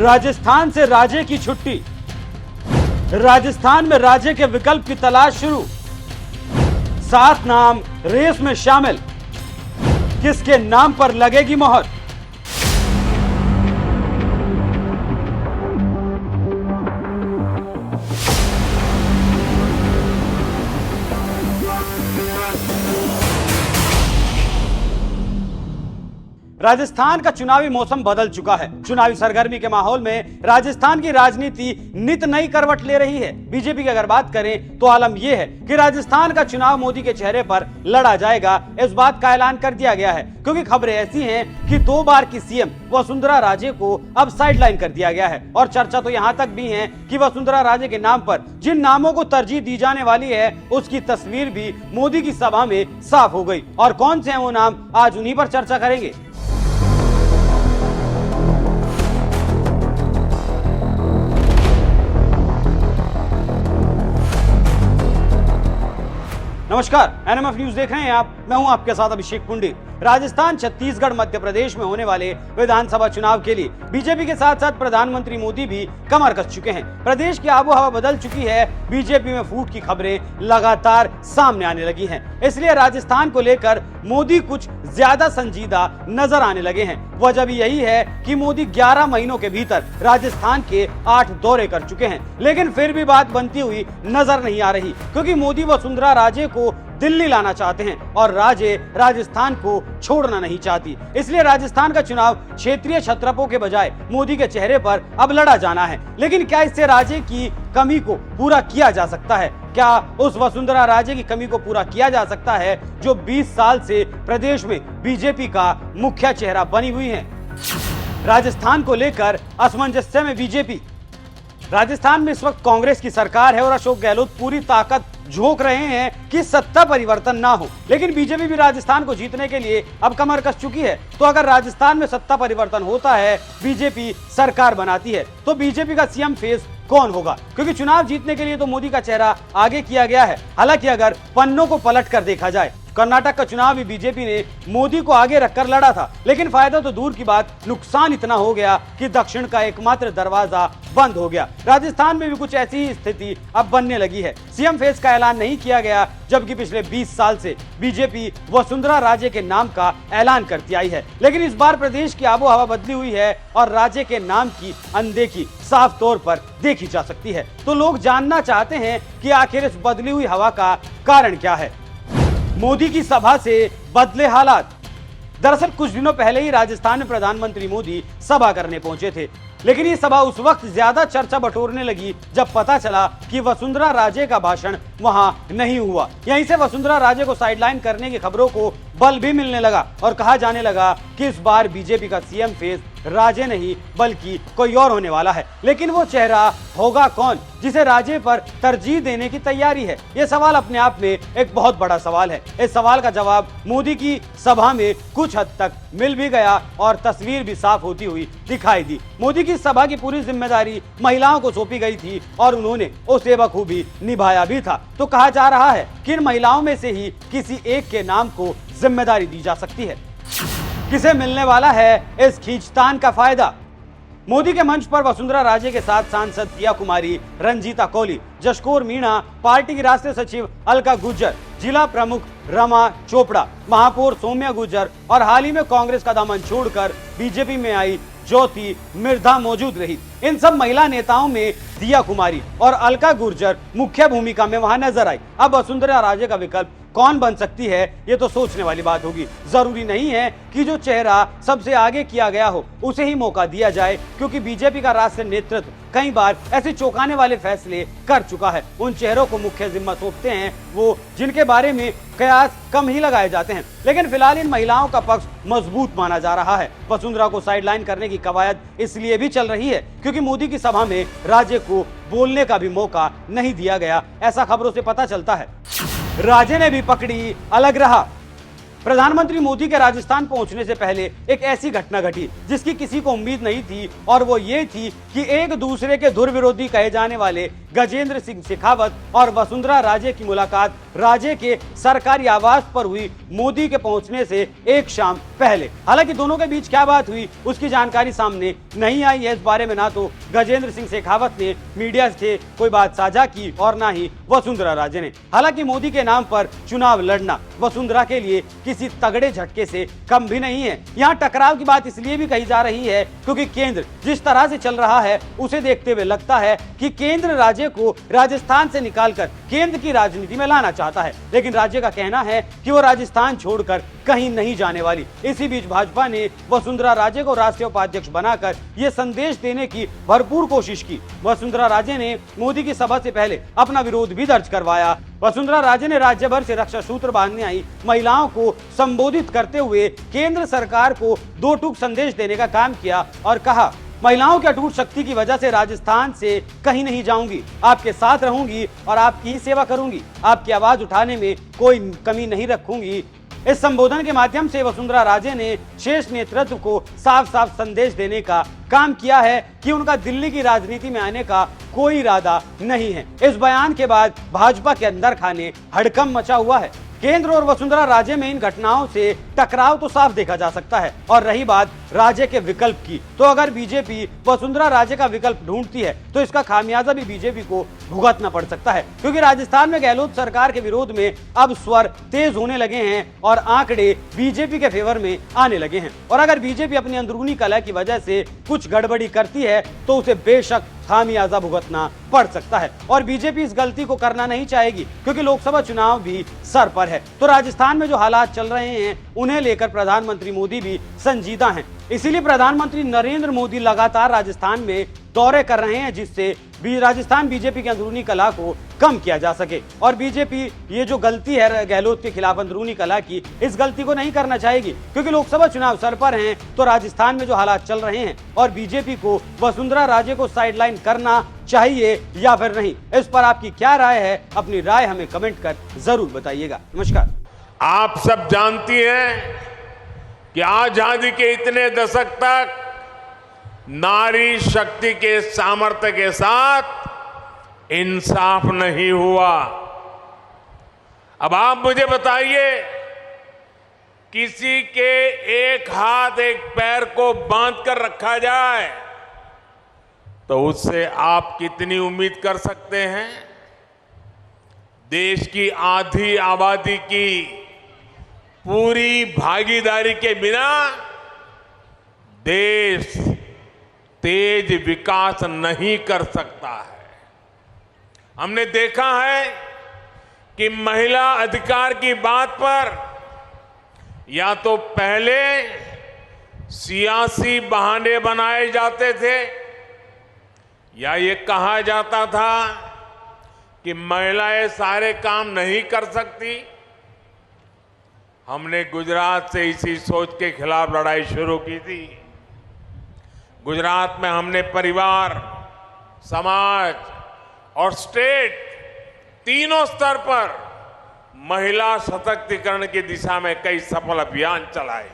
राजस्थान से राजे की छुट्टी। राजस्थान में राजे के विकल्प की तलाश शुरू। 7 नाम रेस में शामिल। किसके नाम पर लगेगी मोहर? राजस्थान का चुनावी मौसम बदल चुका है। चुनावी सरगर्मी के माहौल में राजस्थान की राजनीति नित नई करवट ले रही है। बीजेपी की अगर बात करें तो आलम यह है कि राजस्थान का चुनाव मोदी के चेहरे पर लड़ा जाएगा, इस बात का ऐलान कर दिया गया है, क्योंकि खबरें ऐसी हैं कि 2 बार की सीएम वसुंधरा राजे को अब साइडलाइन कर दिया गया है। और चर्चा तो यहां तक भी है कि वसुंधरा राजे के नाम पर जिन नामों को तरजीह दी जाने वाली है उसकी तस्वीर भी मोदी की सभा में साफ हो गई। और कौन से हैं वो नाम, आज उन्हीं पर चर्चा करेंगे। नमस्कार, एनएमएफ न्यूज देख रहे हैं आप। मैं हूं आपके साथ अभिषेक पुंडित। राजस्थान, छत्तीसगढ़, मध्य प्रदेश में होने वाले विधानसभा चुनाव के लिए बीजेपी के साथ साथ प्रधानमंत्री मोदी भी कमर कस चुके हैं। प्रदेश की आबोहवा बदल चुकी है। बीजेपी में फूट की खबरें लगातार सामने आने लगी हैं। इसलिए राजस्थान को लेकर मोदी कुछ ज्यादा संजीदा नजर आने लगे हैं। वजह भी यही है कि मोदी 11 महीनों के भीतर राजस्थान के 8 दौरे कर चुके हैं, लेकिन फिर भी बात बनती हुई नजर नहीं आ रही, क्योंकि मोदी वसुंधरा राजे को दिल्ली लाना चाहते हैं और राजे राजस्थान को छोड़ना नहीं चाहती। इसलिए राजस्थान का चुनाव क्षेत्रीय छत्रपों के बजाय मोदी के चेहरे पर अब लड़ा जाना है। लेकिन क्या इससे राजे की कमी को पूरा किया जा सकता है? क्या उस वसुंधरा राजे की कमी को पूरा किया जा सकता है जो 20 साल से प्रदेश में बीजेपी का मुख्य चेहरा बनी हुई है? राजस्थान को लेकर असमंजस्य में बीजेपी। राजस्थान में इस वक्त कांग्रेस की सरकार है और अशोक गहलोत पूरी ताकत झोंक रहे हैं कि सत्ता परिवर्तन ना हो। लेकिन बीजेपी भी राजस्थान को जीतने के लिए अब कमर कस चुकी है। तो अगर राजस्थान में सत्ता परिवर्तन होता है, बीजेपी सरकार बनाती है, तो बीजेपी का सीएम फेस कौन होगा? क्योंकि चुनाव जीतने के लिए तो मोदी का चेहरा आगे किया गया है। हालांकि अगर पन्नों को पलट कर देखा जाए, कर्नाटक का चुनाव भी बीजेपी ने मोदी को आगे रखकर लड़ा था, लेकिन फायदा तो दूर की बात, नुकसान इतना हो गया कि दक्षिण का एकमात्र दरवाजा बंद हो गया। राजस्थान में भी कुछ ऐसी ही स्थिति अब बनने लगी है। सीएम फेस का ऐलान नहीं किया गया, जबकि पिछले 20 साल से बीजेपी वसुंधरा राजे के नाम का ऐलान करती आई है। लेकिन इस बार प्रदेश की आबोहवा बदली हुई है और राजे के नाम की अनदेखी साफ तौर पर देखी जा सकती है। तो लोग जानना चाहते हैं कि आखिर इस बदली हुई हवा का कारण क्या है। मोदी की सभा से बदले हालात। दरअसल कुछ दिनों पहले ही राजस्थान में प्रधानमंत्री मोदी सभा करने पहुंचे थे, लेकिन ये सभा उस वक्त ज्यादा चर्चा बटोरने लगी जब पता चला कि वसुंधरा राजे का भाषण वहां नहीं हुआ। यहीं से वसुंधरा राजे को साइडलाइन करने की खबरों को बल भी मिलने लगा और कहा जाने लगा कि इस बार बीजेपी का सीएम फेस राजे नहीं बल्कि कोई और होने वाला है। लेकिन वो चेहरा होगा कौन जिसे राजे पर तरजीह देने की तैयारी है? ये सवाल अपने आप में एक बहुत बड़ा सवाल है। इस सवाल का जवाब मोदी की सभा में कुछ हद तक मिल भी गया और तस्वीर भी साफ होती हुई दिखाई दी। मोदी की सभा की पूरी जिम्मेदारी महिलाओं को सौंपी गई थी और उन्होंने उसे बखूबी निभाया भी था। तो कहा जा रहा है कि इन महिलाओं में से ही किसी एक के नाम को जिम्मेदारी दी जा सकती है। किसे मिलने वाला है इस खींचतान का फायदा? मोदी के मंच पर वसुंधरा राजे के साथ सांसद दिया कुमारी, रंजीता कोली, जशकोर मीणा, पार्टी की राष्ट्रीय सचिव अलका गुर्जर, जिला प्रमुख रमा चोपड़ा, महापौर सौम्या गुर्जर और हाल ही में कांग्रेस का दामन छोड़कर बीजेपी में आई ज्योति मिर्धा मौजूद रही। इन सब महिला नेताओं में दिया कुमारी और अलका गुर्जर मुख्य भूमिका में वहां नजर आई। अब वसुंधरा राजे का विकल्प कौन बन सकती है, ये तो सोचने वाली बात होगी। जरूरी नहीं है कि जो चेहरा सबसे आगे किया गया हो उसे ही मौका दिया जाए, क्योंकि बीजेपी का राष्ट्रीय नेतृत्व कई बार ऐसे चौंकाने वाले फैसले कर चुका है। उन चेहरों को मुख्य जिम्मा सौंपते हैं वो जिनके बारे में कयास कम ही लगाए जाते हैं। लेकिन फिलहाल इन महिलाओं का पक्ष मजबूत माना जा रहा है। वसुंधरा को साइडलाइन करने की कवायद इसलिए भी चल रही है क्योंकि मोदी की सभा में राजे को बोलने का भी मौका नहीं दिया गया, ऐसा खबरों से पता चलता है। राजे ने भी पकड़ी अलग राह। प्रधानमंत्री मोदी के राजस्थान पहुंचने से पहले एक ऐसी घटना घटी जिसकी किसी को उम्मीद नहीं थी, और वो ये थी कि एक दूसरे के धुर विरोधी कहे जाने वाले गजेंद्र सिंह शेखावत और वसुंधरा राजे की मुलाकात राजे के सरकारी आवास पर हुई मोदी के पहुंचने से एक शाम पहले। हालांकि दोनों के बीच क्या बात हुई उसकी जानकारी सामने नहीं आई है। इस बारे में ना तो गजेंद्र सिंह शेखावत ने मीडिया से कोई बात साझा की और ना ही वसुंधरा राजे ने। हालांकि मोदी के नाम पर चुनाव लड़ना वसुंधरा के लिए किसी तगड़े झटके से कम भी नहीं है। यहाँ टकराव की बात इसलिए भी कही जा रही है क्योंकि केंद्र जिस तरह से चल रहा है उसे देखते हुए लगता है कि केंद्र राज्य को राजस्थान से निकालकर केंद्र की राजनीति में लाना चाहता है, लेकिन राज्य का कहना है कि वो राजस्थान छोड़कर कहीं नहीं जाने वाली। इसी बीच भाजपा ने वसुंधरा राजे को राष्ट्रीय उपाध्यक्ष बनाकर यह संदेश देने की भरपूर कोशिश की। वसुंधरा राजे ने मोदी की सभा से पहले अपना विरोध भी दर्ज करवाया। वसुंधरा राजे ने राज्य भर से रक्षा सूत्र बांधने आई महिलाओं को संबोधित करते हुए केंद्र सरकार को दो टूक संदेश देने का काम किया और कहा, महिलाओं की अटूट शक्ति की वजह से राजस्थान से कहीं नहीं जाऊंगी, आपके साथ रहूंगी और आपकी सेवा करूंगी, आपकी आवाज उठाने में कोई कमी नहीं रखूंगी। इस संबोधन के माध्यम से वसुंधरा राजे ने शेष नेतृत्व को साफ साफ संदेश देने का काम किया है कि उनका दिल्ली की राजनीति में आने का कोई इरादा नहीं है। इस बयान के बाद भाजपा के अंदर खाने हड़कंप मचा हुआ है। केंद्र और वसुंधरा राजे में इन घटनाओं से टकराव तो साफ देखा जा सकता है। और रही बात राजे के विकल्प की, तो अगर बीजेपी वसुंधरा राजे का विकल्प ढूंढती है तो इसका खामियाजा भी बीजेपी को भुगतना पड़ सकता है, क्योंकि राजस्थान में गहलोत सरकार के विरोध में अब स्वर तेज होने लगे हैं और आंकड़े बीजेपी के फेवर में आने लगे हैं। और अगर बीजेपी अपनी अंदरूनी कलह की वजह से कुछ गड़बड़ी करती है तो उसे बेशक खामियाजा भुगतना पड़ सकता है, और बीजेपी इस गलती को करना नहीं चाहेगी क्योंकि लोकसभा चुनाव भी सर पर है। तो राजस्थान में जो हालात चल रहे हैं उन्हें लेकर प्रधानमंत्री मोदी भी संजीदा हैं। इसीलिए प्रधानमंत्री नरेंद्र मोदी लगातार राजस्थान में दौरे कर रहे हैं जिससे राजस्थान बीजेपी की अंदरूनी कलह को कम किया जा सके। और बीजेपी ये जो गलती है गहलोत के खिलाफ अंदरूनी कलह की, इस गलती को नहीं करना चाहेगी क्योंकि लोकसभा चुनाव सर पर हैं। तो राजस्थान में जो हालात चल रहे हैं और बीजेपी को वसुंधरा राजे को साइडलाइन करना चाहिए या फिर नहीं, इस पर आपकी क्या राय है? अपनी राय हमें कमेंट कर जरूर बताइएगा। नमस्कार। आप सब जानती हैं कि आजादी के इतने दशक तक नारी शक्ति के सामर्थ्य के साथ इंसाफ नहीं हुआ। अब आप मुझे बताइए, किसी के एक हाथ एक पैर को बांध कर रखा जाए तो उससे आप कितनी उम्मीद कर सकते हैं? देश की आधी आबादी की पूरी भागीदारी के बिना देश तेज विकास नहीं कर सकता है। हमने देखा है कि महिला अधिकार की बात पर या तो पहले सियासी बहाने बनाए जाते थे या ये कहा जाता था कि महिलाएं सारे काम नहीं कर सकती। हमने गुजरात से इसी सोच के खिलाफ लड़ाई शुरू की थी। गुजरात में हमने परिवार, समाज और स्टेट तीनों स्तर पर महिला सशक्तिकरण की दिशा में कई सफल अभियान चलाए।